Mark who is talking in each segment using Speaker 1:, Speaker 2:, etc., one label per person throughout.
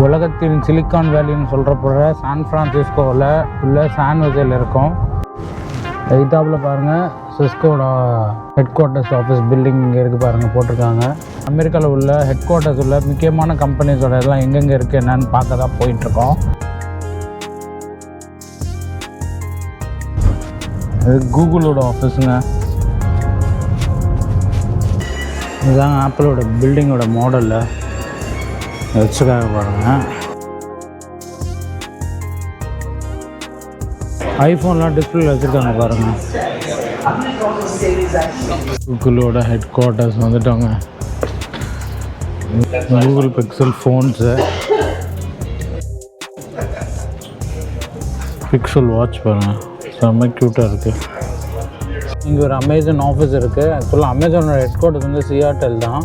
Speaker 1: உலகத்தின் silicon வேலின்னு சொல்கிறப்போகிற San ஃப்ரான்சிஸ்கோவில் உள்ள San ஹோசேல இருக்கும். எய்தாப்பில் பாருங்கள் சிஸ்கோட ஹெட் குவார்ட்டர்ஸ் ஆஃபீஸ் பில்டிங் இங்கே இருக்குது பாருங்கள், போட்டிருக்காங்க. அமெரிக்காவில் உள்ள ஹெட் குவார்ட்டர்ஸ் உள்ள முக்கியமான கம்பெனிஸோட எல்லாம் எங்கெங்கே இருக்குது என்னன்னு பார்க்க தான் போயிட்டுருக்கோம். இது கூகுளோட ஆஃபீஸுங்க. இதுதாங்க ஆப்பிளோட பில்டிங்கோட மாடலில் வச்சுக்காக பாருங்கள். ஐஃபோன்லாம் டிஸ்பிளேல வச்சுருக்காங்க பாருங்கள். கூகுளோட ஹெட் குவார்ட்டர்ஸ் வந்துட்டாங்க. Google pixel phones, pixel watch பாருங்கள், செம்ம க்யூட்டாக இருக்குது. இங்கே ஒரு அமேசான் ஆஃபீஸ் இருக்குது. ஆக்சுவலாக அமேசானோட ஹெட் குவார்ட்டர்ஸ் வந்து சியாட்டல் தான்.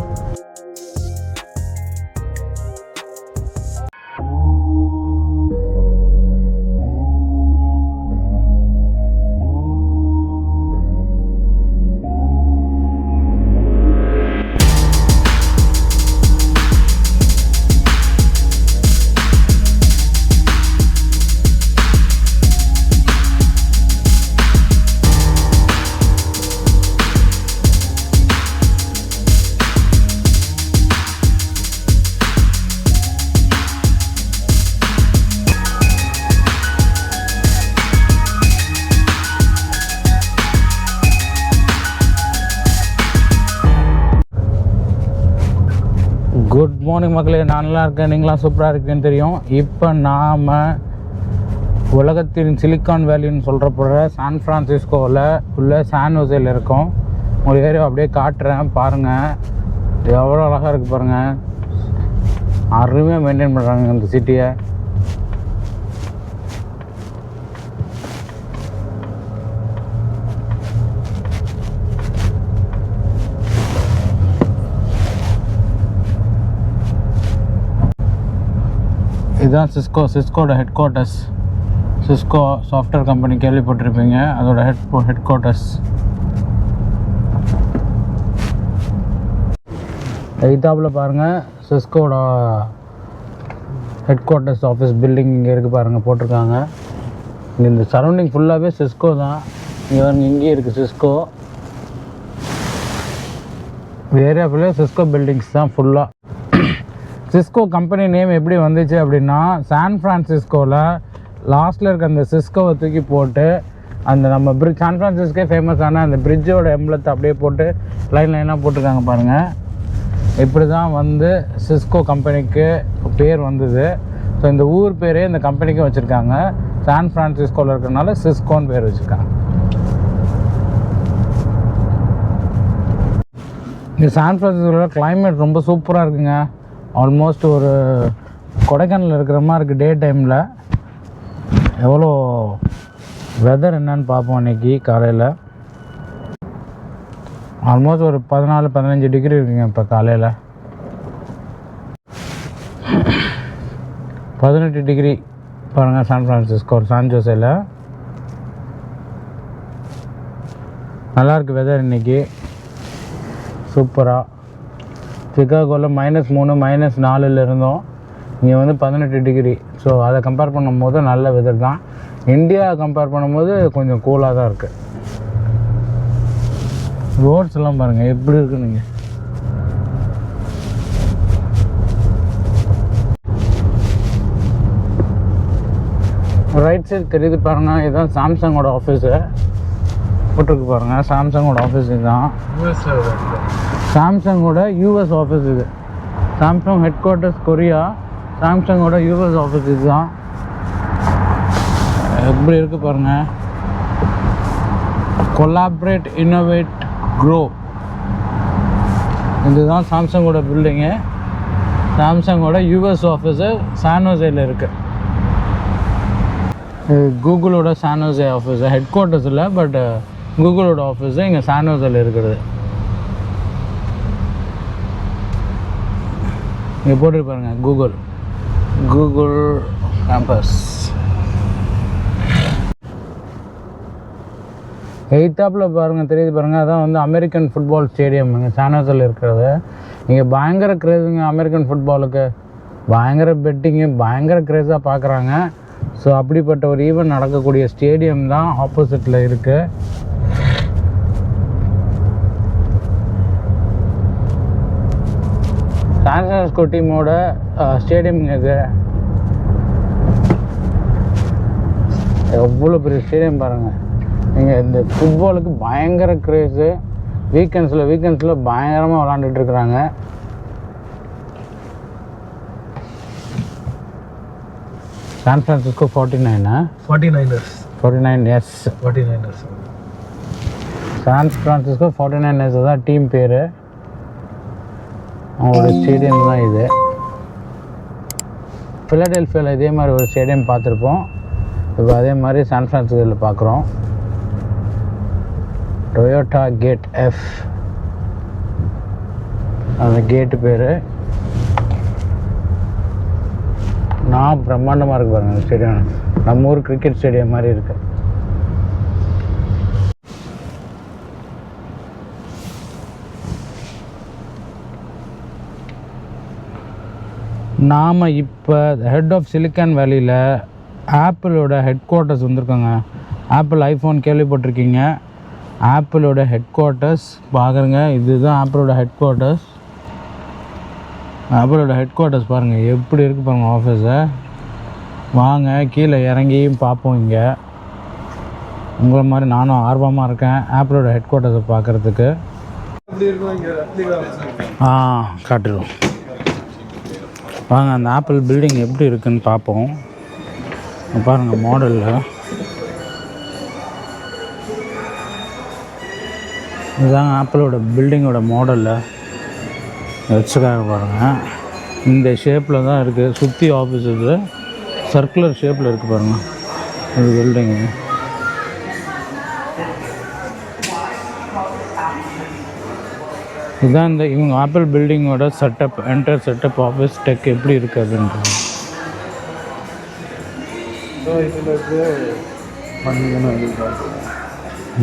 Speaker 1: குட் மார்னிங் மக்களே, நான் நல்லா இருக்கேன், நீங்களாம் சூப்பராக இருக்கேன்னு தெரியும். இப்போ நாம் உலகத்தின் சிலிக்கான் வேலின்னு சொல்கிறப்போகிற சான் ஃப்ரான்சிஸ்கோவில் உள்ள சான் ஹோசேல இருக்கோம். ஒரு ஏரியா அப்படியே காட்டுறேன் பாருங்கள், எவ்வளோ அழகாக இருக்குது பாருங்கள். அருமையாக மெயின்டைன் பண்ணுறாங்க இந்த சிட்டியை. இதுதான் சிஸ்கோட headquarters. Cisco software company கேள்விப்பட்டிருப்பீங்க, அதோட ஹெட் குவார்ட்டர்ஸ். எய்தாப்பில் பாருங்கள் சிஸ்கோட ஹெட் குவார்ட்டர்ஸ் ஆஃபீஸ் பில்டிங் இங்கே இருக்குது பாருங்கள், போட்டிருக்காங்க. இங்கே இந்த சரௌண்டிங் ஃபுல்லாகவே சிஸ்கோ தான். இங்கே பாருங்கள், இங்கேயும் இருக்குது சிஸ்கோ. ஏரியா ஃபுல்லாக சிஸ்கோ பில்டிங்ஸ் தான் ஃபுல்லாக. சிஸ்கோ கம்பெனி நேம் எப்படி வந்துச்சு அப்படின்னா, சான் ஃப்ரான்சிஸ்கோவில் லாஸ்ட்டில் இருக்க அந்த சிஸ்கோவை தூக்கி போட்டு அந்த நம்ம பிரிட்ஜ், சான் ஃப்ரான்சிஸ்கோ ஃபேமஸான அந்த பிரிட்ஜோட எம்பளத்தை அப்படியே போட்டு லைனாக போட்டிருக்காங்க பாருங்கள். இப்படி தான் வந்து சிஸ்கோ கம்பெனிக்கு பேர் வந்தது. ஸோ இந்த ஊர் பேரே இந்த கம்பெனிக்கு வச்சுருக்காங்க. சான் ஃப்ரான்சிஸ்கோவில் இருக்கிறனால சிஸ்கோன்னு பேர் வச்சுருக்காங்க. இங்கே சான் ஃப்ரான்சிஸ்கோவில் கிளைமேட் ரொம்ப சூப்பராக இருக்குங்க. ஆல்மோஸ்ட் ஒரு கொடைக்கானல் இருக்கிற மாதிரி இருக்குது டே டைமில். எவ்வளோ வெதர் என்னன்னு பார்ப்போம். இன்றைக்கி காலையில் ஆல்மோஸ்ட் ஒரு 14-15 டிகிரி இருக்குங்க. இப்போ காலையில் 18 டிகிரி பாருங்கள் சான் ஃப்ரான்சிஸ்கோ சான் ஜோசேல. நல்லாயிருக்கு வெதர் இன்றைக்கி, சூப்பராக. சிகாகோவில் -3 -4 இருந்தோம், இங்கே வந்து 18 டிகிரி. ஸோ அதை கம்பேர் பண்ணும்போது நல்ல வெதர் தான். இந்தியா கம்பேர் பண்ணும்போது கொஞ்சம் கூலாக தான் இருக்குது. ரோட்ஸ் எல்லாம் பாருங்கள் எப்படி இருக்குது. நீங்கள் ரைட் சைடு தெரியுது பாருங்கள், இதுதான் சாம்சங்கோட ஆஃபீஸு போட்டிருக்கு பாருங்கள். சாம்சங்கோட ஆஃபீஸ் இதுதான், சாம்சங்கோட யூஎஸ் ஆஃபீஸ் இது. சாம்சங் ஹெட் குவார்ட்டர்ஸ் கொரியா, சாம்சங்கோட யூஎஸ் ஆஃபீஸ் இதுதான். எப்படி இருக்குது பாருங்கள். Collaborate, innovate, grow. இதுதான் சாம்சங்கோட பில்டிங்கு. சாம்சங்கோட யூஎஸ் ஆஃபீஸு சான் ஹோசேல இருக்குது. கூகுளோட San Jose office headquarters இல்லை, பட் கூகுளோட ஆஃபீஸு இங்கே சான் ஹோசேல இருக்கிறது. இங்கே போட்டுருப்பாருங்க கூகுள் கேம்பஸ். எய்த்தாப்பில் பாருங்கள் தெரியுது பாருங்கள், அதான் வந்து அமெரிக்கன் ஃபுட்பால் ஸ்டேடியம் இங்கே சான் ஹோசேல இருக்கிறது. இங்கே பயங்கர கிரேஸுங்க அமெரிக்கன் ஃபுட்பாலுக்கு. பயங்கர பெட்டிங்கு பயங்கர க்ரேஸாக பார்க்குறாங்க. ஸோ அப்படிப்பட்ட ஒரு ஈவெண்ட் நடக்கக்கூடிய ஸ்டேடியம் தான் ஆப்போசிட்டில் இருக்குது. சான் ஃப்ரான்சிஸ்கோ டீமோட ஸ்டேடியம் இது. எவ்வளோ பெரிய ஸ்டேடியம் பாருங்கள். நீங்கள் இந்த ஃபுட்பாலுக்கு பயங்கர க்ரேஸு. வீக்கெண்ட்ஸில் பயங்கரமாக விளாண்டுட்ருக்குறாங்க. San Francisco 49ers. San Francisco 49ers தான் டீம் பேர். அவங்களோட ஸ்டேடியம் தான் இது. ஃபிலடெல்ஃபியாவில் இதே மாதிரி ஒரு ஸ்டேடியம் பார்த்துருப்போம். இப்போ அதே மாதிரி சான் ஃப்ரான்சிஸ்கோவில் பார்க்குறோம். டொயோட்டா கேட் எஃப் அந்த கேட்டு பேர். நான் பிரம்மாண்டமாக இருக்குது பாருங்கள் அந்த ஸ்டேடியம். நம்ம ஊர் கிரிக்கெட் ஸ்டேடியம் மாதிரி இருக்குது. நாம் இப்போ ஹெட் ஆஃப் சிலிக்கான் வேலியில் ஆப்பிளோட ஹெட் குவார்ட்டர்ஸ் வந்திருக்கோங்க. ஆப்பிள் ஐஃபோன் கேள்விப்பட்டிருக்கீங்க. ஆப்பிளோட ஹெட் குவார்ட்டர்ஸ் பார்க்குறேங்க. இதுதான் ஆப்பிளோட ஹெட் குவார்ட்டர்ஸ். பாருங்கள் எப்படி இருக்குது பாருங்கள் ஆஃபீஸை. வாங்க கீழே இறங்கியும் பார்ப்போம். இங்கே உங்களை மாதிரி நானும் ஆர்வமாக இருக்கேன் ஆப்பிளோட ஹெட் குவார்ட்டர்ஸை பார்க்குறதுக்கு. காட்டுறோம் வாங்க. அந்த ஆப்பிள் பில்டிங் எப்படி இருக்குதுன்னு பார்ப்போம். பாருங்கள் மாடலில் இதுதாங்க ஆப்பிளோட பில்டிங்கோட மாடலில் வச்சுக்காக பாருங்கள். இந்த ஷேப்பில் தான் இருக்குது. சுற்றி ஆஃபீஸஸ் சர்க்குலர் ஷேப்பில் இருக்குது பாருங்கள் இந்த பில்டிங்கு. இதுதான் இந்த இவங்க ஆப்பிள் பில்டிங்கோட setup, enter setup, office deck எப்படி இருக்குது அப்படின்றது.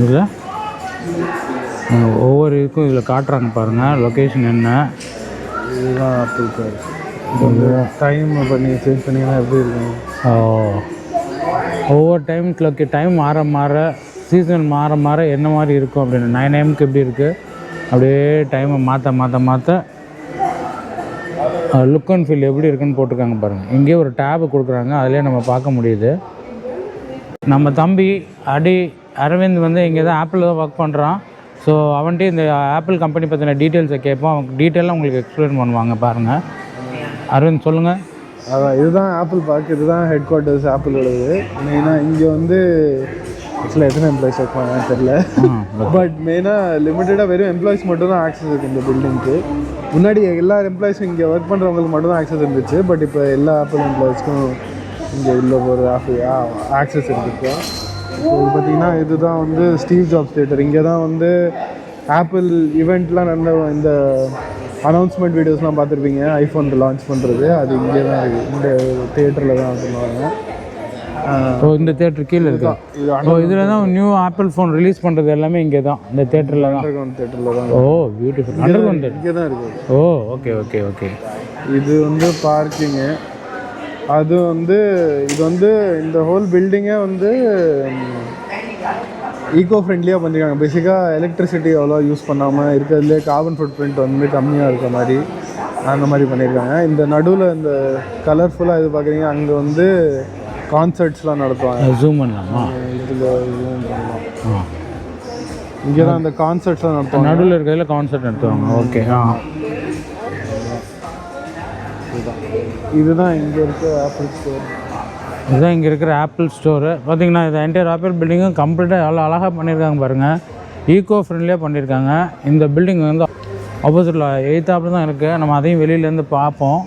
Speaker 1: இதில் ஒவ்வொரு இதுக்கும் இதில் காட்டுறாங்க பாருங்கள் லொக்கேஷன் என்ன. இதுதான் ஆப்பிள் கார். டைம் பண்ணி சேஞ்ச் பண்ணிங்கன்னா எப்படி இருக்கும். ஒவ்வொரு டைம் மாற சீசன் மாற என்ன மாதிரி இருக்கும் அப்படின்னு 9 AM எப்படி இருக்குது அப்படியே டைமை மாற்ற லுக் அண்ட் ஃபீல் எப்படி இருக்குன்னு போட்டிருக்காங்க பாருங்கள். இங்கேயே ஒரு டேபு கொடுக்குறாங்க. அதிலே நம்ம பார்க்க முடியுது. நம்ம தம்பி அரவிந்த் வந்து இங்கே தான் ஆப்பிள் தான் ஒர்க் பண்ணுறான். ஸோ அவன்கிட்ட இந்த ஆப்பிள் கம்பெனி பற்றின டீட்டெயில்ஸை கேட்போம். அவங்க டீட்டெயிலாக உங்களுக்கு எக்ஸ்பிளைன் பண்ணுவாங்க. பாருங்கள் அரவிந்த் சொல்லுங்கள்.
Speaker 2: அதான் இதுதான் ஆப்பிள் பார்க். இதுதான் ஹெட் குவார்ட்டர்ஸ் ஆப்பிளோடது. மெயினாக இங்கே வந்து ஆக்சுவலாக எத்தனை எம்ப்ளாயிஸ் ஒர்க் பண்ணாங்கன்னு தெரியல. பட் மெயினாக லிமிட்டடாக வெறும் எம்ப்ளாயிஸ் மட்டும் தான் ஆக்சஸ் இருக்குது இந்த பில்டிங்க்கு. முன்னாடி எல்லா எம்ப்ளாயிஸும் இங்கே ஒர்க் பண்ணுறவங்களுக்கு மட்டும் தான் ஆக்சஸ் இருந்துச்சு. பட் இப்போ எல்லா ஆப்பிள் எம்ப்ளாயிஸ்க்கும் இங்கே உள்ள ஒரு ஆக்சஸ் இருக்குது. ஸோ இது பார்த்திங்கன்னா இதுதான் வந்து ஸ்டீவ் ஜாப்ஸ் தியேட்டர். இங்கே தான் வந்து ஆப்பிள் ஈவெண்ட்லாம் நடந்த இந்த அனௌன்ஸ்மெண்ட் வீடியோஸ்லாம் பார்த்துருப்பீங்க. ஐஃபோன் லான்ச் பண்ணுறது அது இங்கே தான் இருக்குது. இந்த தியேட்டரில் தான் பண்ணுவாங்க.
Speaker 1: இந்த தேட்டர் கீழே இருக்கா? இதில் தான் நியூ ஆப்பிள் ஃபோன் ரிலீஸ் பண்ணுறது எல்லாமே இங்கே தான் இந்த தேட்டரில் தான்.
Speaker 2: தேட்டரில் தான்.
Speaker 1: பியூட்டிஃபுல். அண்டர்கிரவுண்ட்
Speaker 2: இங்கே தான் இருக்குது.
Speaker 1: ஓகே.
Speaker 2: இது வந்து பார்க்கிங்கு. அது வந்து இது வந்து இந்த ஹோல் பில்டிங்கே வந்து ஈகோ ஃப்ரெண்ட்லியாக பண்ணியிருக்காங்க. பேசிக்காக எலக்ட்ரிசிட்டி அவ்வளோ யூஸ் பண்ணாமல் இருக்கிறதுலே கார்பன் ஃபுட் பிரிண்ட் வந்து கம்மியாக இருக்க மாதிரி அந்த மாதிரி பண்ணியிருக்காங்க. இந்த நடுவில் இந்த கலர்ஃபுல்லாக இது பார்க்குறீங்க. அங்கே வந்து கான்சர்ட்ஸ்லாம் நடத்துவாங்க.
Speaker 1: ஜூம் பண்ணலாமா?
Speaker 2: இதில் ஜூம் பண்ணலாம். இங்கே தான் அந்த கான்சர்ட்ஸ்லாம் நடத்துவாங்க.
Speaker 1: நடுவில் இருக்கிறதுல கான்சர்ட் நடத்துவாங்க. ஓகே.
Speaker 2: இதுதான் இங்கே இருக்கிற ஆப்பிள் ஸ்டோர்.
Speaker 1: இதுதான் இங்கே இருக்கிற ஆப்பிள் ஸ்டோரு. பார்த்திங்கன்னா இது என்டையர் ஆப்பிள் பில்டிங்கும் கம்ப்ளீட்டாக எவ்வளோ அழகாக பண்ணியிருக்காங்க பாருங்கள். ஈகோ ஃப்ரெண்ட்லியாக பண்ணியிருக்காங்க. இந்த பில்டிங் வந்து ஆப்போசிட்டில் 8th ஆப்பிள் தான் இருக்குது. நம்ம அதையும் வெளியிலேருந்து பார்ப்போம்.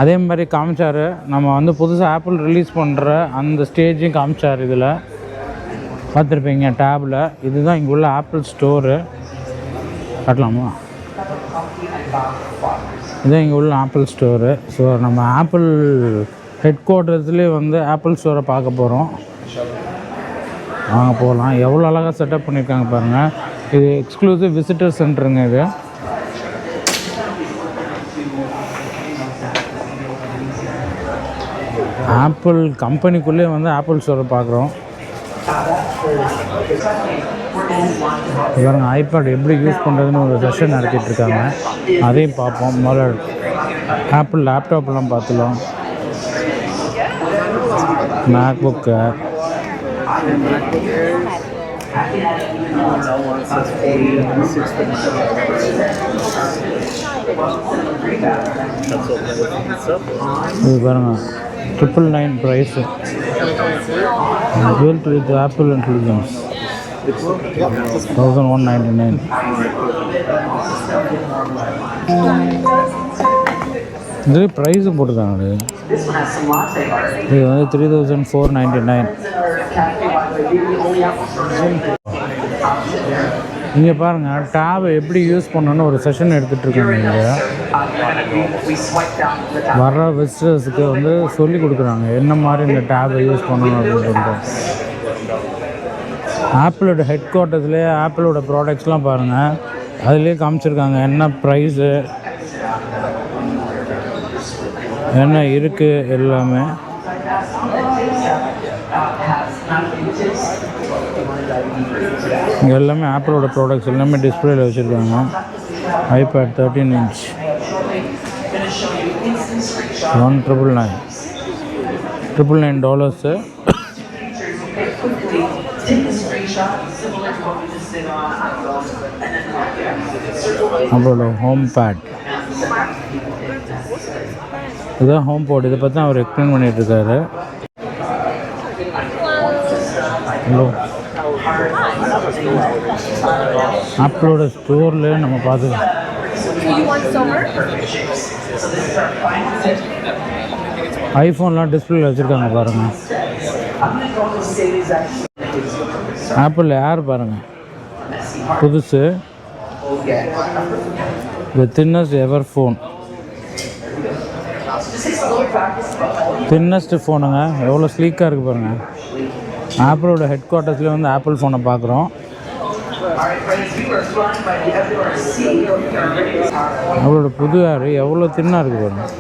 Speaker 1: அதே மாதிரி காமிச்சார். நம்ம வந்து புதுசாக ஆப்பிள் ரிலீஸ் பண்ணுற அந்த ஸ்டேஜையும் காமிச்சார். இதில் பார்த்துருப்பீங்க டேபில். இதுதான் இங்கே உள்ள ஆப்பிள் ஸ்டோரு. காட்டலாமா? இதுதான் இங்கே உள்ள ஆப்பிள் ஸ்டோரு. ஸோ நம்ம ஆப்பிள் ஹெட் குவார்ட்டர்ஸ்லேயே வந்து ஆப்பிள் ஸ்டோரை பார்க்க போகிறோம். வாங்க போகலாம். எவ்வளோ அழகாக செட்டப் பண்ணியிருக்காங்க பாருங்கள். இது எக்ஸ்க்ளூசிவ் விசிட்டர் சென்டருங்க. இது ஆப்பிள் கம்பெனிக்குள்ளே வந்து ஆப்பிள் ஸ்டோரை பார்க்குறோம். இவங்க ஐபேட் எப்படி யூஸ் பண்ணுறதுன்னு ஒரு செஷன் நடத்திட்டுருக்காங்க, அதையும் பார்ப்போம். முதல்ல ஆப்பிள் லேப்டாப்லாம் பார்த்துலாம். மேக்புக்கு இது பாருங்கள், 999 price. built with Apple intelligence, 1199. இது ப்ரைஸு போட்டுருக்காங்க. இது வந்து 3499. இங்கே பாருங்கள், டேபை எப்படி யூஸ் பண்ணணுன்னு ஒரு செஷன் எடுத்துகிட்ருக்காங்க. இங்கே வர்ற விசிட்டர்ஸுக்கு வந்து சொல்லி கொடுக்குறாங்க என்ன மாதிரி இந்த டேபை யூஸ் பண்ணணும் அப்படின்னு சொல்லிட்டு. ஆப்பிளோட ஹெட் குவார்ட்டர்ஸ்லேயே ஆப்பிளோட ப்ராடக்ட்ஸ்லாம் பாருங்கள், அதுலேயே காமிச்சிருக்காங்க என்ன ப்ரைஸு என்ன இருக்குது எல்லாமே. இங்கே எல்லாமே ஆப்பிளோட ப்ராடக்ட்ஸ் எல்லாமே டிஸ்பிளேல வச்சுருக்காங்க. IPad 13 inch $999. அப்புறம் ஹோம் பேட், இதுதான் ஹோம் பாட். இதை பற்றி அவர் எக்ஸ்பிளைன் பண்ணிகிட்ருக்காரு. ஹலோ, ஆப்பிளோட ஸ்டோரில் நம்ம பார்த்துக்கலாம். ஐஃபோன்லாம் டிஸ்பிளேல வச்சுருக்காங்க பாருங்கள். ஆப்பிள் ஏர் பாருங்கள், புதுசு. தி தின்னஸ்ட் எவர் ஃபோன், தின்னஸ்ட் ஃபோனுங்க. எவ்வளோ ஸ்லீக்காக இருக்குது பாருங்கள். ஆப்பிளோட ஹெட் குவார்ட்டர்ஸ்லேயே வந்து ஆப்பிள் ஃபோனை பார்க்குறோம். அவளோட புது ஏர் எவ்வளோ தின்னாக இருக்குது பாருங்கள்.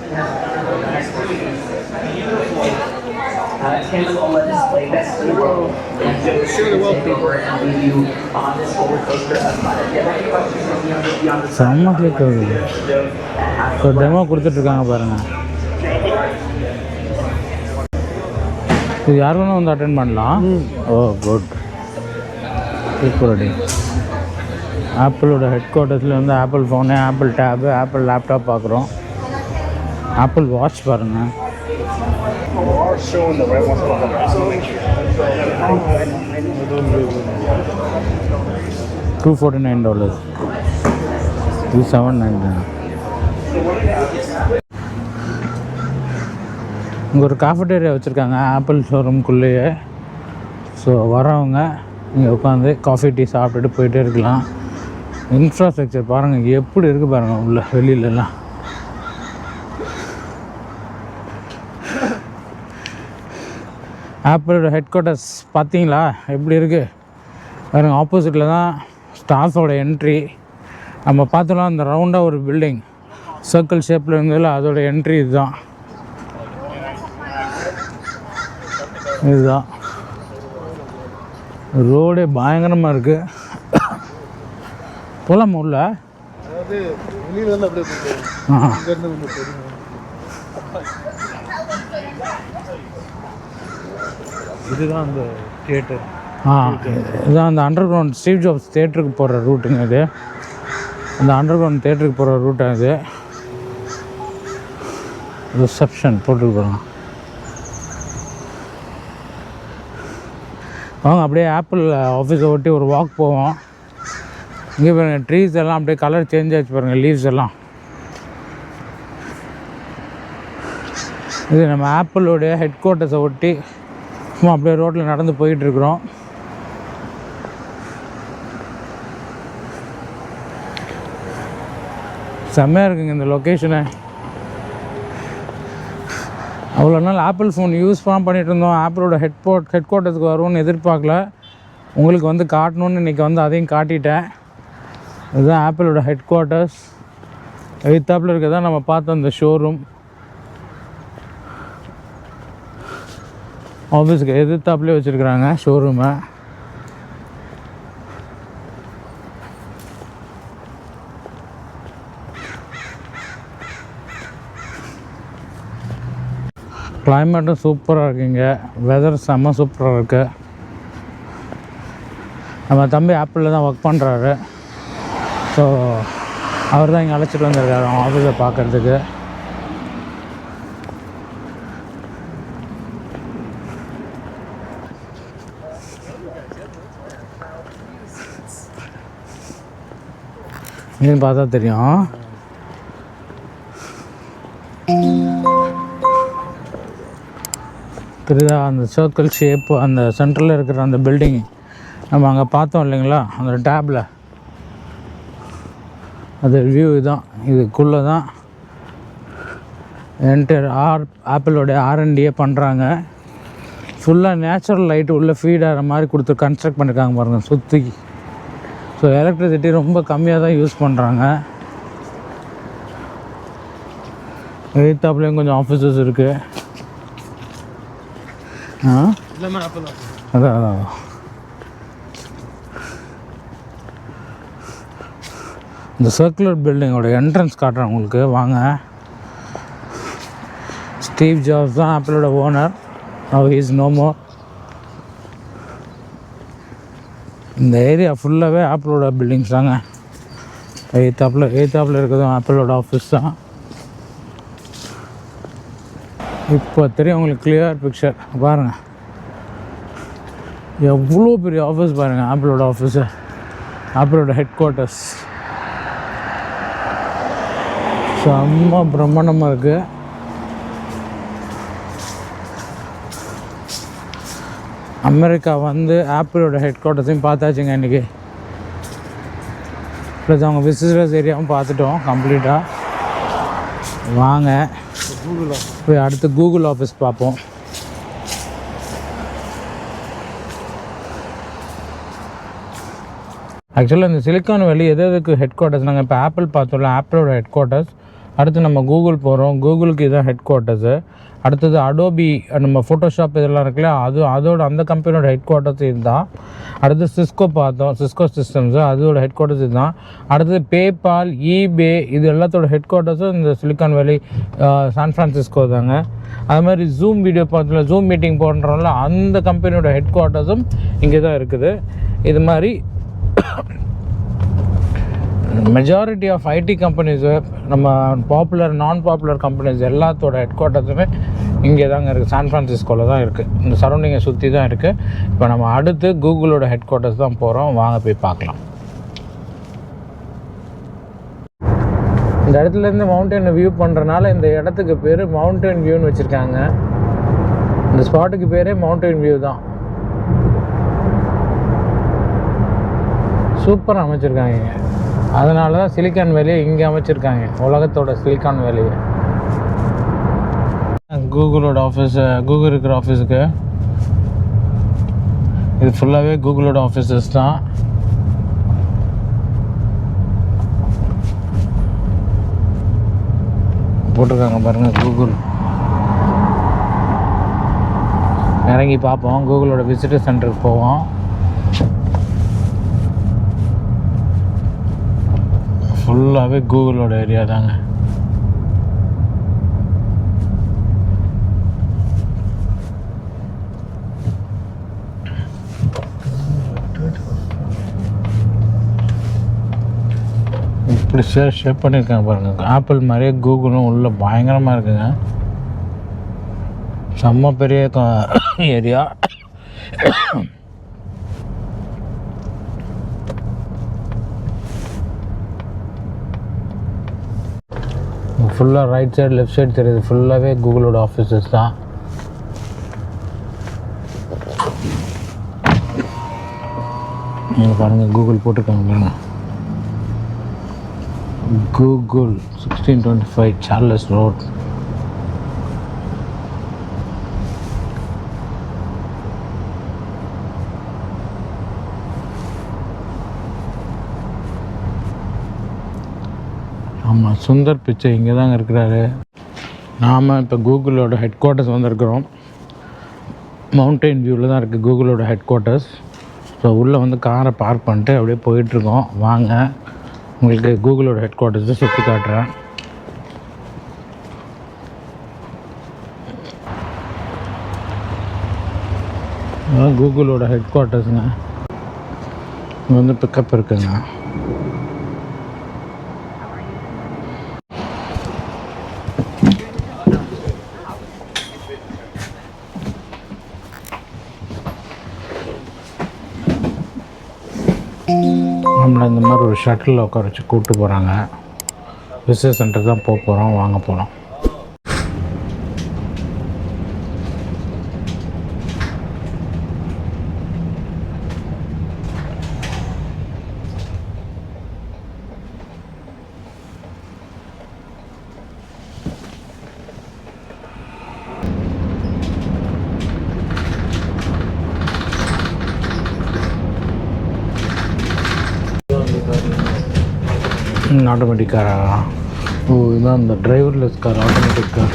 Speaker 1: செம்ம கிளிக் ஆகுது. இப்போ டெமோ கொடுத்துட்ருக்காங்க பாருங்கள். இது யார் வேணால் வந்து அட்டென்ட் பண்ணலாம். Oh good, super. ஆப்பிளோட ஹெட் குவார்ட்டர்ஸில் வந்து Apple phone, Apple tab, Apple laptop பார்க்குறோம். ஆப்பிள் வாட்ச் பாருங்கள். $249, இது $799. இங்கே ஒரு காஃபட்டேரியா வச்சுருக்காங்க ஆப்பிள் ஷோரூம்குள்ளேயே. ஸோ வரவங்க இங்கே உட்காந்து காஃபி டீ சாப்பிட்டுட்டு போயிட்டே இருக்கலாம். இன்ஃப்ராஸ்ட்ரக்சர் பாருங்கள் எப்படி இருக்குது பாருங்கள் உள்ள வெளியிலலாம். ஆப்பிளோட ஹெட் குவார்ட்டர்ஸ் பார்த்தீங்களா எப்படி இருக்குது பாருங்கள். ஆப்போசிட்டில் தான் ஸ்டாஃபோட என்ட்ரி. நம்ம பார்த்தோம்னா அந்த ரவுண்டாக ஒரு பில்டிங் சர்க்கிள் ஷேப்பில் இருந்ததில்ல, அதோட என்ட்ரி இதுதான். இதுதான் ரோடே பயங்கரமாக இருக்குது. போகலாமா உள்ள? இதுதான் அந்த தியேட்டர். இதுதான் அந்த அண்டர் கிரவுண்ட் ஸ்டீவ் ஜாப்ஸ் தியேட்டருக்கு போகிற ரூட்டுங்க. இது அந்த அண்டர் கிரவுண்ட் தியேட்டருக்கு போகிற ரூட்டு. அது ரிசப்ஷன் போட்டுருக்கு போகிறோம். வாங்க அப்படியே ஆப்பிள் ஆஃபீஸை ஒட்டி ஒரு வாக் போவோம். இங்கே பாருங்கள், ட்ரீஸ் எல்லாம் அப்படியே கலர் சேஞ்ச் ஆச்சு பாருங்கள், லீவ்ஸ் எல்லாம். இது நம்ம ஆப்பிளோடைய ஹெட் குவார்ட்டர்ஸை ஒட்டி சும்மா அப்படியே ரோட்டில் நடந்து போயிட்டுருக்குறோம். செம்மையாக இருக்குங்க இந்த லொக்கேஷனு. அவ்வளோ நாள் ஆப்பிள் ஃபோன் யூஸ் பண்ணிகிட்டு இருந்தோம். ஆப்பிளோட ஹெட் குவார்ட்டர்ஸுக்கு வரும்னு எதிர்பார்க்கல. உங்களுக்கு வந்து காட்டணுன்னு இன்றைக்கி வந்து அதையும் காட்டிட்டேன். இதுதான் ஆப்பிளோட ஹெட் குவார்ட்டர்ஸ். எதிர்த்தாப்பில் இருக்கிறதா நம்ம பார்த்தோம் இந்த ஷோரூம். ஆஃபீஸுக்கு எதிர்த்தாப்புலேயே வச்சுருக்குறாங்க ஷோரூமை. கிளைமேட்டும் சூப்பராக இருக்குங்க, வெதர் செம்ம சூப்பராக இருக்குது. நம்ம தம்பி ஆப்பிளில் தான் ஒர்க் பண்ணுறாரு. ஸோ அவர் தான் இங்கே அழைச்சிட்டு வந்திருக்காரு அவங்க ஆஃபீஸை பார்க்குறதுக்கு. இங்கேன்னு பார்த்தா தெரியும். தெரியுதா அந்த சர்க்கிள் ஷேப்பு, அந்த சென்டரில் இருக்கிற அந்த பில்டிங் நம்ம அங்கே பார்த்தோம் இல்லைங்களா அந்த டேப்பில், அது வியூ தான். இதுக்குள்ளே தான் என்டர் ஆப்பிளோடைய R&Dயே பண்ணுறாங்க. ஃபுல்லாக நேச்சுரல் லைட்டு உள்ளே ஃபீட் ஆகிற மாதிரி கொடுத்து கன்ஸ்ட்ரக்ட் பண்ணியிருக்காங்க பாருங்கள் சுற்றி. ஸோ எலக்ட்ரிசிட்டி ரொம்ப கம்மியாக தான் யூஸ் பண்ணுறாங்க. எயித்தாப்புலேயும் கொஞ்சம் ஆஃபீஸஸ் இருக்குது. அதான் அதான் இந்த சர்க்குலர் பில்டிங்கோட என்ட்ரன்ஸ் காட்டுறேன் உங்களுக்கு, வாங்க. ஸ்டீவ் ஜாப்ஸ் தான் ஆப்பிளோட owner. Now he is no more. இந்த ஏரியா ஃபுல்லாகவே ஆப்பிளோட பில்டிங்ஸ் தாங்க. எயித்தாப்பில் இருக்கிறதும் ஆப்பிளோட ஆஃபீஸ் தான். இப்போ தெரியும் உங்களுக்கு கிளியர் பிக்சர் பாருங்கள். எவ்வளோ பெரிய ஆஃபீஸ் பாருங்கள், ஆப்பிளோட ஆஃபீஸு, ஆப்பிளோட ஹெட் குவார்ட்டர்ஸ். செம்ம பிரம்மாண்டமாக இருக்குது. அமெரிக்கா வந்து ஆப்பிளோட ஹெட் குவார்ட்டர்ஸையும் பார்த்தாச்சுங்க இன்றைக்கி. ப்ளஸ் அவங்க விசிட்டர்ஸ் ஏரியாவும் பார்த்துட்டோம் கம்ப்ளீட்டாக. வாங்க போய் அடுத்து கூகுள் ஆஃபீஸ் பார்ப்போம். ஆக்சுவலாக இந்த சிலிக்கான் வேலி எதுக்கு ஹெட் குவார்ட்டர்ஸ், நாங்கள் இப்போ ஆப்பிள் பார்த்தோம்ல, ஆப்பிளோட ஹெட் குவார்ட்டர்ஸ். அடுத்து நம்ம கூகுள் போகிறோம், கூகுளுக்கு இதுதான் ஹெட் குவார்ட்டர்ஸு. அடுத்தது அடோபி, நம்ம ஃபோட்டோஷாப் இதெல்லாம் இருக்குல்ல, அதோட அந்த கம்பெனியோட ஹெட் குவார்ட்டர்ஸ் இதுதான். அடுத்து சிஸ்கோ பார்த்தோம், சிஸ்கோ சிஸ்டம்ஸு, அதோட ஹெட் குவார்ட்டர்ஸ் இதுதான். அடுத்தது பேபால், ஈபே, இது எல்லாத்தோட ஹெட் குவார்ட்டர்ஸும் இந்த சிலிக்கான் வேலி சான் ஃப்ரான்சிஸ்கோ தாங்க. அது மாதிரி ஜூம் வீடியோ பார்த்தோம்ல, ஜூம் மீட்டிங் போடுறோம்ல, அந்த கம்பெனியோட ஹெட் குவார்ட்டர்ஸும் இங்கே தான் இருக்குது. இது மாதிரி மெஜாரிட்டி ஆஃப் ஐடி கம்பெனிஸு, நம்ம பாப்புலர் நான் பாப்புலர் கம்பெனிஸ் எல்லாத்தோட ஹெட் குவார்ட்டர்ஸுமே இங்கே தாங்க இருக்குது, சான் ஃப்ரான்சிஸ்கோவில் தான் இருக்குது. இந்த சரௌண்டிங்கை சுற்றி தான் இருக்குது. இப்போ நம்ம அடுத்து கூகுளோட ஹெட் குவார்ட்டர்ஸ் தான் போகிறோம், வாங்க போய் பார்க்கலாம். இந்த இடத்துலேருந்து மவுண்டனை வியூ பண்ணுறனால இந்த இடத்துக்கு பேர் மவுண்டன் வியூன்னு வச்சுருக்காங்க. இந்த ஸ்பாட்டுக்கு பேரே மவுண்டன் வியூ தான். சூப்பராக அமைச்சிருக்காங்க. அதனால தான் சிலிக்கான் வேலியை இங்கே அமைச்சிருக்காங்க, உலகத்தோட சிலிக்கான் வேலியை. கூகுளோட ஆஃபீஸு, கூகுள் இருக்கிற ஆஃபீஸுக்கு இது ஃபுல்லாகவே கூகுளோட ஆஃபீஸஸ் தான். போட்டிருக்காங்க பாருங்கள் கூகுள். இறங்கி பார்ப்போம், கூகுளோட விசிட்டர் சென்டருக்கு போவோம். ஃபுல்லாகவே கூகுளோட ஏரியா தாங்க. இப்படி ஷேப் பண்ணியிருக்காங்க பாருங்கள். ஆப்பிள் மாதிரியே கூகுளும் உள்ள பயங்கரமாக இருக்குங்க. செம்ம பெரிய ஏரியா. ஃபுல்லாக ரைட் சைடு லெஃப்ட் சைடு தெரியுது, ஃபுல்லாகவே கூகுளோட ஆஃபீஸஸ் தான். நீங்கள் பாருங்கள் கூகுள் போட்டிருக்காங்க பாருங்கள். Google 1625 Charles road. ஆமாம், சுந்தர் பிச்சை இங்கே தாங்க இருக்கிறாரு. நாம் இப்போ கூகுளோட ஹெட் குவார்ட்டர்ஸ் வந்திருக்கிறோம். மவுண்டெயின் வியூவில் தான் இருக்குது கூகுளோட ஹெட் குவார்ட்டர்ஸ். ஸோ உள்ளே வந்து காரை பார்க் பண்ணிட்டு அப்படியே போயிட்டுருக்கோம். வாங்க உங்களுக்கு கூகுளோட ஹெட் குவார்ட்டர்ஸை சுற்றி காட்டுறேன். கூகுளோட ஹெட் குவார்ட்டர்ஸுங்க. இங்கே வந்து பிக்கப் இருக்குங்க. நம்மளை இந்த மாதிரி ஒரு ஷட்டில் உட்கார வச்சு கூப்பிட்டு போகிறாங்க. விசிட் சென்டர் தான் போக போகிறோம். வாங்க போகலாம். ஆட்டோமேட்டிக் காரா? ஓ, இதுதான் இந்த டிரைவர்லெஸ் கார், ஆட்டோமேட்டிக் கார்.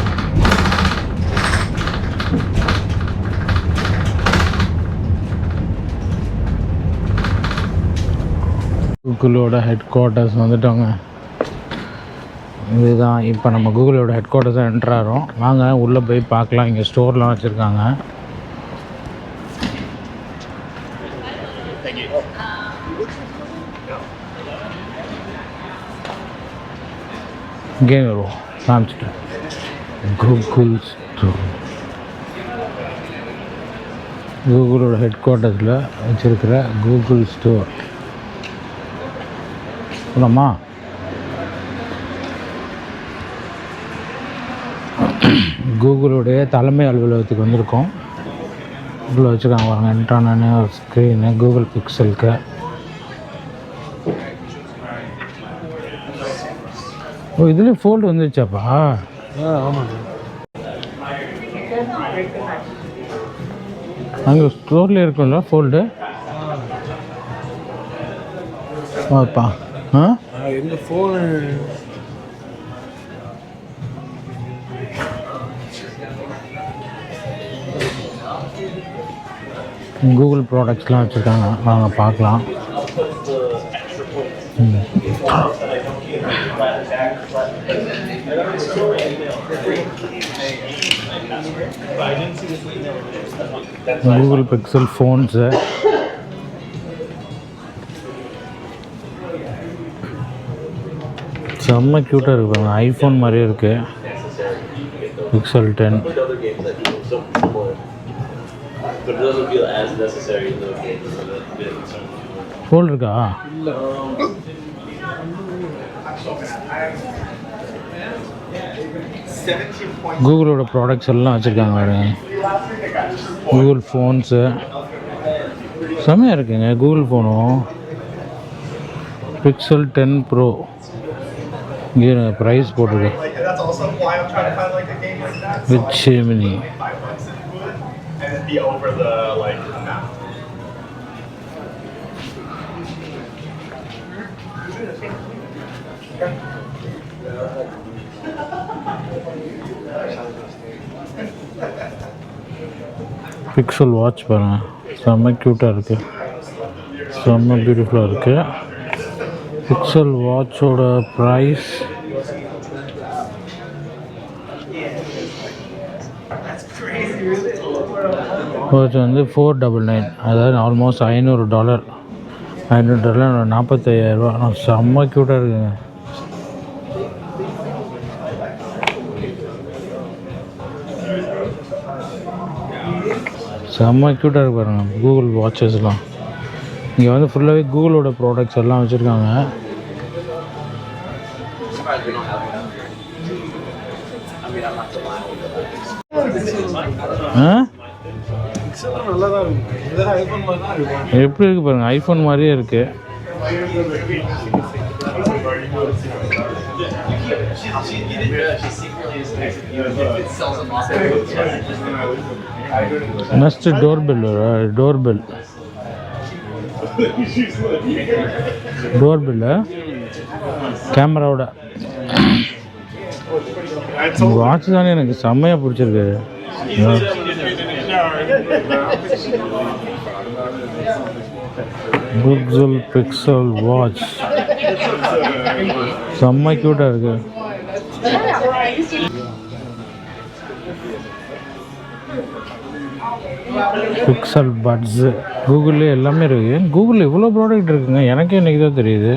Speaker 1: கூகுளோட ஹெட் குவார்ட்டர்ஸ் வந்துட்டோங்க. இதுதான் இப்போ நம்ம கூகுளோட ஹெட் குவார்ட்டர்ஸாக என்ட்ரு ஆகிறோம். வாங்க உள்ளே போய் பார்க்கலாம். இங்கே ஸ்டோர்லாம் வச்சுருக்காங்க. இங்கே வருவோம் காமிச்சிட்டேன். கூகுள் ஸ்டோர், கூகுளோட ஹெட் குவார்ட்டர்ஸில் வச்சுருக்கிற கூகுள் ஸ்டோர். போலாமா? கூகுளுடைய தலைமை அலுவலகத்துக்கு வந்திருக்கோம். இவ்வளோ வச்சுருக்காங்க வாங்க. என்ட்ரானு ஒரு ஸ்க்ரீனு கூகுள் பிக்சலுக்கு. ஓ, இதுலேயும் ஃபோல்டு வந்துருச்சாப்பா?
Speaker 2: ஆமாங்க.
Speaker 1: அங்கே ஸ்டோரில் இருக்கும்ல ஃபோல்டு? ஓப்பா.
Speaker 2: எங்கள் ஃபோனு
Speaker 1: கூகுள் ப்ராடக்ட்ஸ்லாம் வச்சுருக்காங்க. வாங்க பார்க்கலாம். Google pixel phones. செம்ம க்யூட்டாக இருக்குது. ஐஃபோன் மாதிரியே இருக்குது. பிக்சல் 10. ஃபோல்டு இருக்கா? கூகுளோட ப்ராடக்ட்ஸ் எல்லாம் வச்சுருக்காங்க பாருங்க. கூகுள் ஃபோன்ஸு செம்மையாக இருக்குங்க. கூகுள் ஃபோனும் பிக்சல் 10 ப்ரோ. இங்கே ப்ரைஸ் போட்டிருக்கு. வித் ஜெமினி. பிக்சல் வாட்ச் பாருங்க, செம்ம க்யூட்டாக இருக்குது, செம்ம பியூட்டிஃபுல்லாக இருக்குது. பிக்சல் வாட்சோட ப்ரைஸ் வாட்ச் வந்து $499. அதாவது ஆல்மோஸ்ட் $500. $45,000. செம்ம க்யூட்டாக இருக்குங்க. செம்ம க்யூட்டாக இருக்கு பாருங்கள் கூகுள் வாட்சஸ்லாம். இங்கே வந்து ஃபுல்லாகவே கூகுளோட ப்ராடக்ட்ஸ் எல்லாம் வச்சுருக்காங்க. எப்படி இருக்கு பாருங்க, ஐஃபோன் மாதிரியே இருக்கு. நெக்ஸ்ட் டோர்பெல் கேமராவோட வாட்ச் தானே எனக்கு செம்மையாக பிடிச்சிருக்கு. Google Pixel Watch. செம்ம க்யூட்டாக இருக்கு. பிக்சல் பட்ஸ் கூகுள்லேயே எல்லாமே இருக்குது. கூகுளில் இவ்வளோ ப்ராடக்ட் இருக்குங்க, எனக்கே இன்றைக்கி தான் தெரியுது.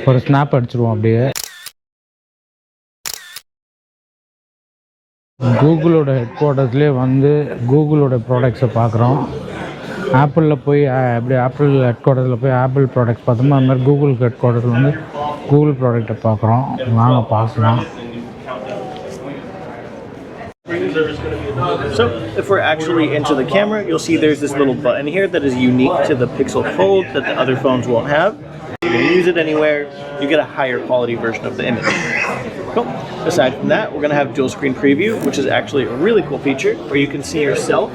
Speaker 1: ஒரு ஸ்னாப் அடிச்சிருவோம் அப்படியே. கூகுளோட ஹெட் குவார்ட்டர்ஸ்லேயே வந்து கூகுளோட ப்ராடக்ட்ஸை பார்க்குறோம். ஆப்பிளில் போய் எப்படி ஆப்பிள் ஹெட் குவார்ட்டர்ஸில் போய் ஆப்பிள் ப்ராடக்ட்ஸ் பார்த்தோமோ அது மாதிரி கூகுள் ஹெட் குவார்ட்டர்ஸில் வந்து கூகுள் ப்ராடக்டை பார்க்குறோம். வாங்க பார்க்கலாம்.
Speaker 3: So if we're actually into the camera, you'll see there's this little button here that is unique to the Pixel Fold that the other phones won't have. You can use it anywhere, you get a higher quality version of the image. Cool. Aside from that, we're going to have dual screen preview, which is actually a really cool feature where you can see yourself.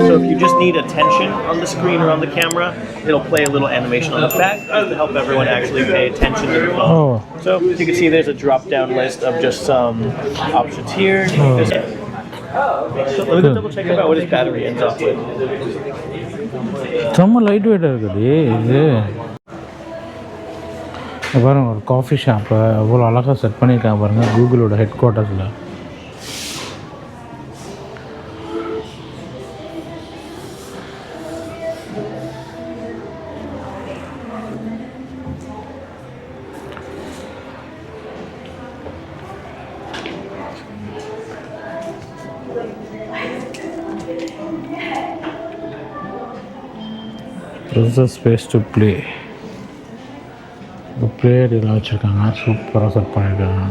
Speaker 3: So if you just need attention on the screen or on the camera, it'll play a little animation on the back to help everyone actually pay attention to the phone.
Speaker 1: Oh.
Speaker 3: So you can see there's a drop-down list of just some options here. So let me double check about what his battery ends up with.
Speaker 1: செம்ம light வெயிட்டாக இருக்குது இது. பாருங்கள், ஒரு coffee ஷாப்பை அவ்வளோ அழகாக set பண்ணியிருக்காங்க பாருங்கள் கூகுளோட ஹெட் குவார்ட்டர்ஸில். Space to play. ப்ளேயர் இதெல்லாம் வச்சுருக்காங்க, சூப்பராக செட் பண்ணியிருக்காங்க.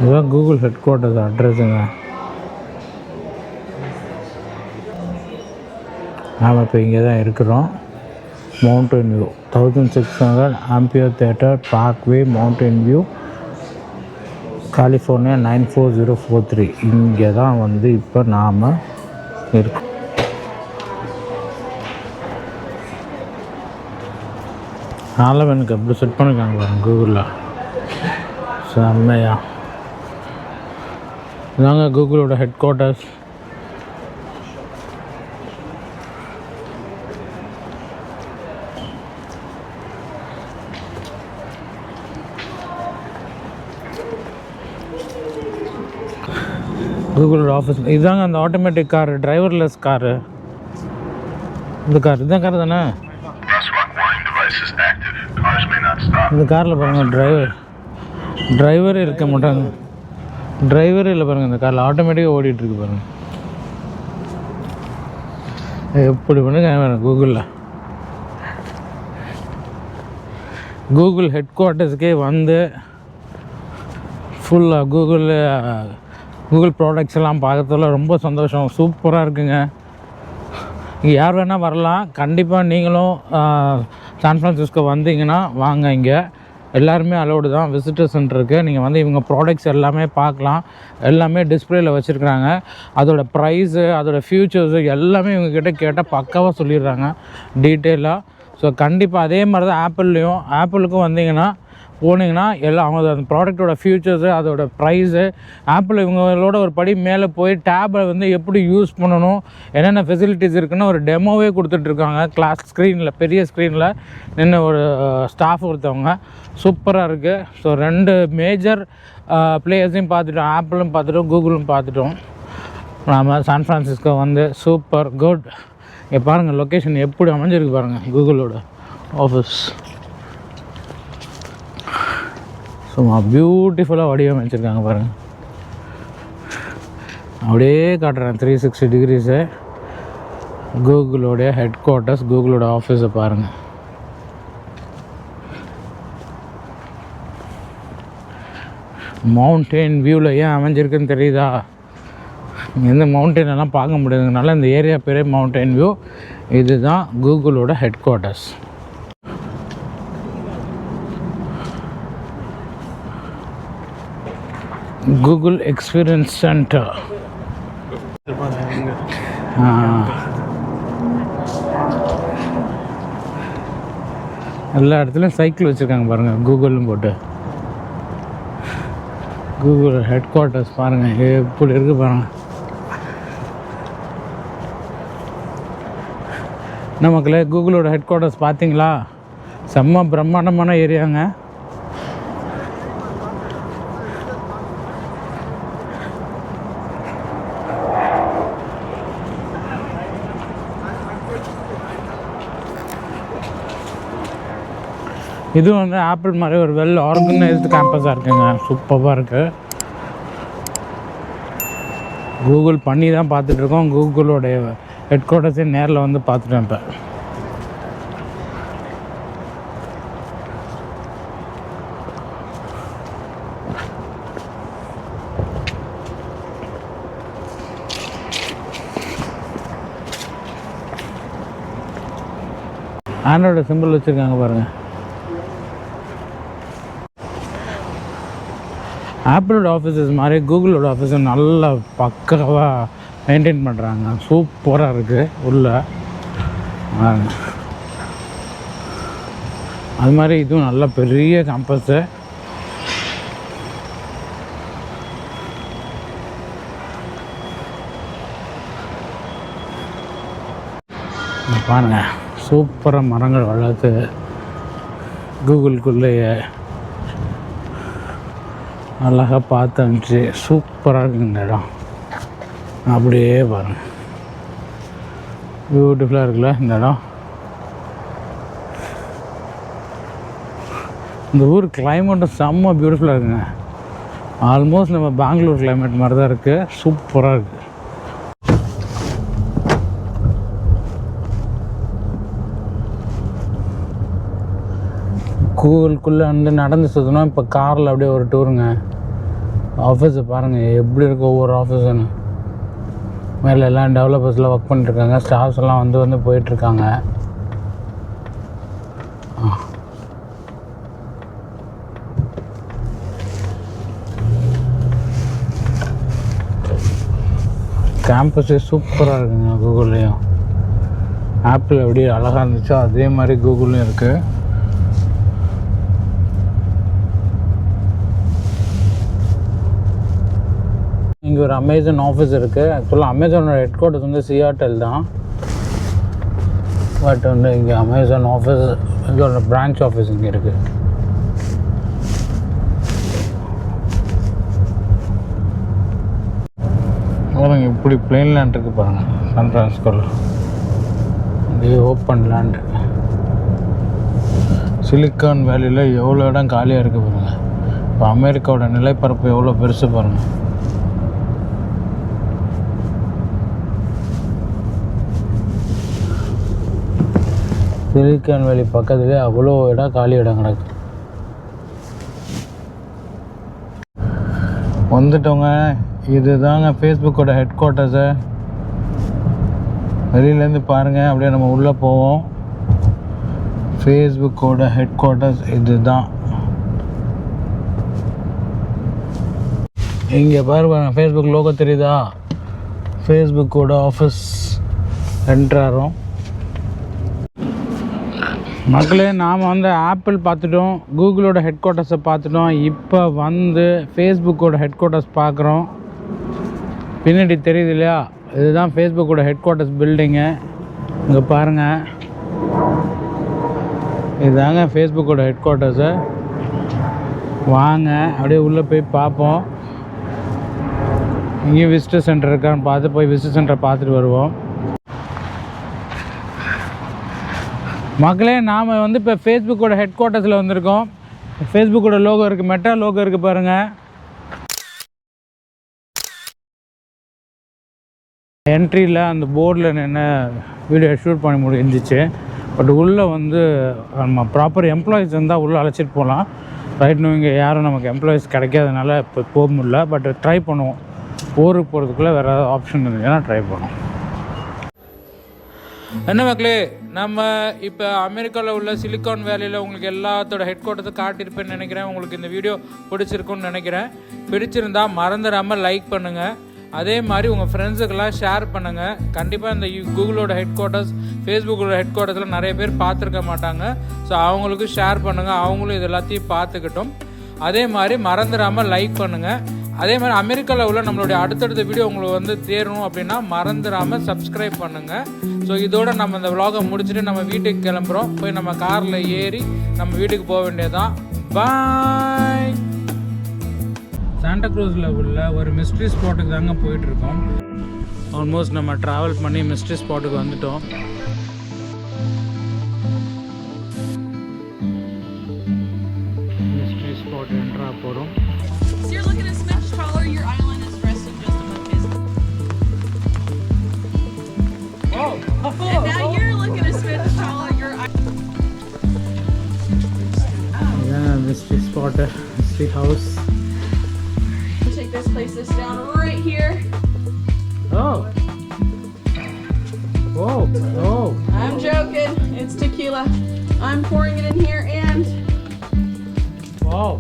Speaker 1: இதுதான் கூகுள் ஹெட் குவார்ட்டர்ஸ் அட்ரஸுங்க. நாம் இப்போ இங்கே தான் இருக்கிறோம். Mountain view 1600 ampere theatre parkway, mountain view, California 94043. இங்கே தான் வந்து இப்போ நாம் இருக்கோம். ஆலவனுக்கு அப்படி செட் பண்ணியிருக்காங்க பாருங்க கூகுளில், செம்மையா. இதாங்க கூகுளோட ஹெட் குவார்ட்டர்ஸ். கூகுளோட ஆஃபீஸ் இதுதாங்க. அந்த ஆட்டோமேட்டிக் காரு, டிரைவர்லெஸ் காரு. இந்த கார் இதுதான் கார் தானே? இந்த காரில் பாருங்கள் டிரைவரே இருக்க மாட்டாங்க. டிரைவரே இல்லை பாருங்கள், இந்த காரில் ஆட்டோமேட்டிக்காக ஓடிட்டுருக்கு பாருங்கள். எப்படி பண்ணுங்க கூகுளில். கூகுள் ஹெட் குவார்ட்டர்ஸுக்கே வந்து ஃபுல்லாக கூகுள் ப்ராடக்ட்ஸ் எல்லாம் பார்க்கறதுல ரொம்ப சந்தோஷம். சூப்பராக இருக்குங்க. இங்கே யார் வேணால் வரலாம். கண்டிப்பாக நீங்களும் சான் ஃப்ரான்சிஸ்கோ வந்தீங்கன்னா வாங்க. இங்கே எல்லாருமே அலோடு தான். விசிட்டர் சென்டருக்கு நீங்கள் வந்து இவங்க ப்ராடக்ட்ஸ் எல்லாமே பார்க்கலாம். எல்லாமே டிஸ்பிளேயில் வச்சுருக்குறாங்க. அதோடய ப்ரைஸு, அதோடய ஃபியூச்சர்ஸு எல்லாமே இவங்கக்கிட்ட கேட்டால் பக்காவாக சொல்லிடுறாங்க டீட்டெயிலாக. ஸோ கண்டிப்பாக அதே மாதிரி தான் ஆப்பிளுக்கும் வந்தீங்கன்னா போனீங்கன்னா எல்லாம் அவங்க அந்த ப்ராடக்டோட ஃபியூச்சர்ஸு, அதோட ப்ரைஸு, ஆப்பிள் இவங்களோட ஒரு படி மேலே போய் டேபை வந்து எப்படி யூஸ் பண்ணணும், என்னென்ன ஃபெசிலிட்டிஸ் இருக்குன்னு ஒரு டெமோவே கொடுத்துட்ருக்காங்க. கிளாஸ் ஸ்க்ரீனில், பெரிய ஸ்க்ரீனில் நின்று ஒரு ஸ்டாஃப் ஒருத்தவங்க. சூப்பராக இருக்குது. ஸோ 2 மேஜர் பிளேயர்ஸையும் பார்த்துட்டோம். ஆப்பிளும் பார்த்துட்டோம், கூகுளும் பார்த்துட்டோம். நாம் சான் ஃப்ரான்சிஸ்கோ வந்து சூப்பர் குட். இங்கே பாருங்கள் லொக்கேஷன் எப்படி அமைஞ்சிருக்கு பாருங்கள் கூகுளோட ஆஃபீஸ். சும்மா பியூட்டிஃபுல்லாக வடிவமைச்சிருக்காங்க பாருங்கள். அப்படியே காட்டுறேன் 360 டிகிரிஸு. கூகுளோடைய ஹெட் குவார்ட்டர்ஸ், கூகுளோட ஆஃபீஸை பாருங்கள். மவுண்டெயின் வியூவில் ஏன் அமைஞ்சிருக்குன்னு தெரியுதா? எந்த மவுண்டெயினெல்லாம் பார்க்க முடியாதுனால இந்த ஏரியா பேரே மவுண்டெயின் வியூ. இதுதான் கூகுளோட headquarters. Google experience centre. எல்லா இடத்துலையும் சைக்கிள் வச்சுருக்காங்க பாருங்கள், கூகுள்னு போட்டு. கூகுள் ஹெட் குவார்ட்டர்ஸ் பாருங்கள் எப்படி இருக்குது பாருங்கள். நமக்குள்ள கூகுளோட ஹெட் குவார்ட்டர்ஸ் பார்த்தீங்களா? செம்ம பிரம்மாண்டமான ஏரியாங்க. இது வந்து ஆப்பிள் மாதிரி ஒரு வெல் ஆர்கனைஸ்டு கேம்பஸாக இருக்குங்க. சூப்பராக இருக்குது. கூகுள் பண்ணி தான் பார்த்துட்ருக்கோம். கூகுளோடைய ஹெட் குவார்ட்டர்ஸே நேரில் வந்து பார்த்துட்டேன். இப்போ ஆண்ட்ராய்டு சிம்பிள் வச்சுருக்காங்க பாருங்கள். ஆப்பிளோட ஆஃபீஸஸ் மாதிரி கூகுளோட ஆஃபீஸை நல்லா பக்காவாக மெயின்டைன் பண்ணுறாங்க. சூப்பராக இருக்குது உள்ள. அது மாதிரி இதுவும் நல்ல பெரிய கேம்பஸ்ஸு. பாருங்க, சூப்பராக மரங்கள் வளர்த்து கூகுளுக்குள்ளேயே அழகாக பார்த்து அனுப்பிச்சு சூப்பராக இருக்குங்க இந்த இடம். அப்படியே பாருங்கள், பியூட்டிஃபுல்லாக இருக்குல்ல இந்த இடம். இந்த ஊர் கிளைமேட்டும் செம்ம பியூட்டிஃபுல்லாக இருக்குங்க. ஆல்மோஸ்ட் நம்ம பெங்களூர் கிளைமேட் மாதிரி தான் இருக்குது. சூப்பராக இருக்குது. கூகுளுக்குள்ளே வந்து நடந்து சுற்றணும். இப்போ காரில் அப்படியே ஒரு டூருங்க. ஆஃபீஸை பாருங்கள் எப்படி இருக்குது ஒவ்வொரு ஆஃபீஸுன்னு. மேலே எல்லாம் டெவலப்பர்ஸ்லாம் ஒர்க் பண்ணிட்டுருக்காங்க. ஸ்டாஃப்ஸ் எல்லாம் வந்து போயிட்டுருக்காங்க. கேம்பஸே சூப்பராக இருக்குங்க. கூகுள்லேயும் ஆப்பிள் எப்படி அழகாக இருந்துச்சோ அதே மாதிரி கூகுள்லேயும் இருக்குது. இங்கே ஒரு அமேசான் ஆஃபீஸ் இருக்குது. ஆக்சுவலாக அமேசானோட ஹெட் குவார்ட்டர்ஸ் வந்து சியாட்டல் தான். பட் வந்து இங்கே அமேசான் ஆஃபீஸ், இதோட பிரான்ச் ஆஃபீஸ் இங்கே இருக்குது. பாருங்க, இப்படி பிளெயின் லேண்ட் இருக்குது பாருங்கள். சான் ஃப்ரான்சிஸ்கோவில் இப்படி ஓப்பன் லேண்டு. சிலிக்கான் வேலியில் எவ்வளோ இடம் காலியாக இருக்குது பாருங்கள். இப்போ அமெரிக்காவோட நிலப்பரப்பு எவ்வளோ பெருசு பாருங்கள். சிலிக்கான் வேலி பக்கத்துலேயே அவ்வளோ இடம் காலி இடம் கிடக்கு. வந்துட்டோங்க. இது தாங்க ஃபேஸ்புக்கோட ஹெட் குவார்ட்டர்ஸு. வெளியிலேருந்து பாருங்கள், அப்படியே நம்ம உள்ளே போவோம். ஃபேஸ்புக்கோட ஹெட் குவார்ட்டர்ஸ் இது தான். இங்கே பாருங்க, ஃபேஸ்புக் லோகோ தெரியுதா? ஃபேஸ்புக்கோட ஆஃபீஸ் என்ட்ராகிறோம். மக்களே, நாம் வந்து ஆப்பிள் பார்த்துட்டோம், கூகுளோட ஹெட் குவார்ட்டர்ஸை பார்த்துட்டோம். இப்போ வந்து ஃபேஸ்புக்கோட ஹெட் குவார்ட்டர்ஸ் பார்க்குறோம். பின்னாடி தெரியுது இல்லையா? இதுதான் ஃபேஸ்புக்கோட ஹெட் குவார்ட்டர்ஸ் பில்டிங்கு. இங்கே பாருங்கள், இதுதாங்க ஃபேஸ்புக்கோட ஹெட் குவார்ட்டர்ஸு. வாங்க அப்படியே உள்ளே போய் பார்ப்போம். இங்கேயும் விசிட்டர் சென்டர் இருக்கான்னு பார்த்து போய் விசிட்டர் சென்டரை பார்த்துட்டு வருவோம். மக்களே, நாம் வந்து இப்போ ஃபேஸ்புக்கோட ஹெட் குவார்ட்டர்ஸில் வந்திருக்கோம். ஃபேஸ்புக்கோட லோகோ இருக்குது, மெட்டா லோகோ இருக்குது பாருங்கள். என்ட்ரியில் அந்த போர்டில் நின்று வீடியோ ஷூட் பண்ணி முடிஞ்சிச்சு. பட் உள்ளே வந்து நம்ம ப்ராப்பர் எம்ப்ளாயீஸ் இருந்தால் உள்ளே அழைச்சிட்டு போகலாம். ரைட், இங்கே யாரும் நமக்கு எம்ப்ளாயீஸ் கிடைக்காதனால இப்போ போக முடியல. பட் ட்ரை பண்ணுவோம். ஊருக்கு போகிறதுக்குள்ளே வேறு ஏதாவது ஆப்ஷன் இருந்துச்சுன்னா ட்ரை பண்ணுவோம். என்ன மக்களே, நம்ம இப்போ அமெரிக்காவில் உள்ள சிலிக்கான் வேலியில் உங்களுக்கு எல்லாத்தோட ஹெட் குவார்ட்டர்ஸும் காட்டியிருப்பேன்னு நினைக்கிறேன். உங்களுக்கு இந்த வீடியோ பிடிச்சிருக்குன்னு நினைக்கிறேன். பிடிச்சிருந்தால் மறந்துடாமல் லைக் பண்ணுங்கள். அதே மாதிரி உங்கள் ஃப்ரெண்ட்ஸுக்கெல்லாம் ஷேர் பண்ணுங்கள். கண்டிப்பாக இந்த கூகுளோட ஹெட் குவார்ட்டர்ஸ், ஃபேஸ்புக்கோட ஹெட் குவார்ட்டர்ஸில் நிறைய பேர் பார்த்துருக்க மாட்டாங்க. ஸோ அவங்களுக்கு ஷேர் பண்ணுங்கள், அவங்களும் இது எல்லாத்தையும் பார்த்துக்கிட்டோம். அதே மாதிரி மறந்துடாமல் லைக் பண்ணுங்கள். அதே மாதிரி அமெரிக்காவில் உள்ள நம்மளுடைய அடுத்தடுத்த வீடியோ உங்களுக்கு வந்து தேரணும் அப்படின்னா மறந்துடாமல் சப்ஸ்கிரைப் பண்ணுங்கள். ஸோ இதோட நம்ம இந்த vlog-ஐ முடிச்சுட்டு நம்ம வீட்டுக்கு கிளம்புறோம். போய் நம்ம காரில் ஏறி நம்ம வீட்டுக்கு போக வேண்டியதுதான். பாய். சாண்டா க்ரூஸில் உள்ள ஒரு மிஸ்ட்ரி ஸ்பாட்டுக்கு தாங்க போயிட்டுருக்கோம். ஆல்மோஸ்ட் நம்ம ட்ராவல் பண்ணி மிஸ்ட்ரி ஸ்பாட்டுக்கு வந்துட்டோம். மிஸ்ட்ரி ஸ்பாட் என்ட்ரா போகிறோம்.
Speaker 4: And now you're looking at Smith taller.
Speaker 1: Mystery spot, mystery house.
Speaker 4: Take this, place this down right here.
Speaker 1: Oh. Oh. Oh.
Speaker 4: I'm joking. It's tequila. I'm pouring it in here, and
Speaker 1: Wow.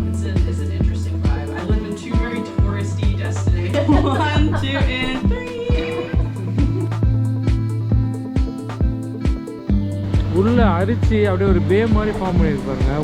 Speaker 4: it's an interesting vibe. I live in 2 very touristy destinations. 1, 2, and 3.
Speaker 1: உள்ள அரிச்சு அப்படியே ஒரு பே மாதிரி form பண்ணியிருப்பாருங்க.